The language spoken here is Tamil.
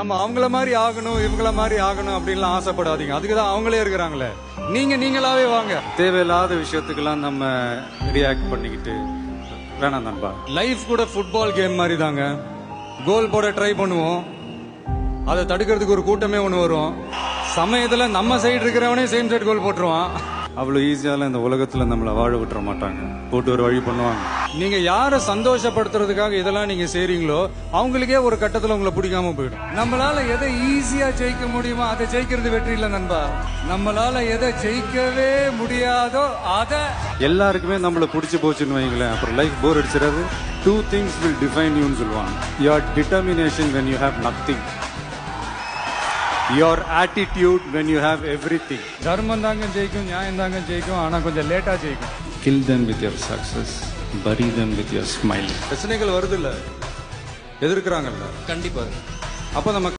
நம்ம அவங்கள மாதிரி ஆகணும் இவங்கள மாதிரி ஆகணும் அப்படின்லாம் ஆசைப்படாதீங்க. அதுக்கு தான் அவங்களே இருக்கிறாங்களே. நீங்களாவே வாங்க. தேவையில்லாத விஷயத்துக்கெல்லாம் நம்ம ரியாக்ட் பண்ணிக்கிட்டு வேணாம் நண்பா. லைஃப் கூட ஃபுட்பால் கேம் மாதிரி தாங்க. கோல் போட ட்ரை பண்ணுவோம், அதை தடுக்கிறதுக்கு ஒரு கூட்டமே ஒன்று வரும். சமயத்துல நம்ம சைடு இருக்கிறவனே சேம் சைடு கோல் போட்டுருவான். அவ்வளவு ஈஸியால இந்த உலகத்துல நம்மள வாழ விட்டுற மாட்டாங்க, போட்டு ஒரு வழி பண்ணுவாங்க. நீங்க யாரை சந்தோஷப்படுத்துறதுக்காக இதெல்லாம் நீங்க செய்றீங்களோ அவங்களுக்கே ஒரு கட்டத்துல உங்களை பிடிக்காம போயிடும். நம்மளால எதை ஈஸியா ஜெயிக்க முடியுமோ அதை ஜெயிக்கிறது வெற்றி இல்ல நண்பா. நம்மளால எதை ஜெயிக்கவே முடியாதோ அதை எல்லாருக்குமே நம்மள பிடிச்சு போச்சுன்னு வைங்களேன், அப்புறம் life bore அடிச்சிடாது. 2 things will define you ன்னு சொல்லுவாங்க. Your determination when you have nothing, your attitude when you have everything. தர்மம் தாங்க ஜெயிக்கும், நியாயம் தாங்க ஜெயிக்கும், ஆனா கொஞ்சம் லேட்டா ஜெயிக்கும். Kill them with your success, bury them with your smile. பிரச்சனைகள் வருது இல்ல, எதிர்க்கிறாங்கல்ல, கண்டிப்பா. அப்ப நம்ம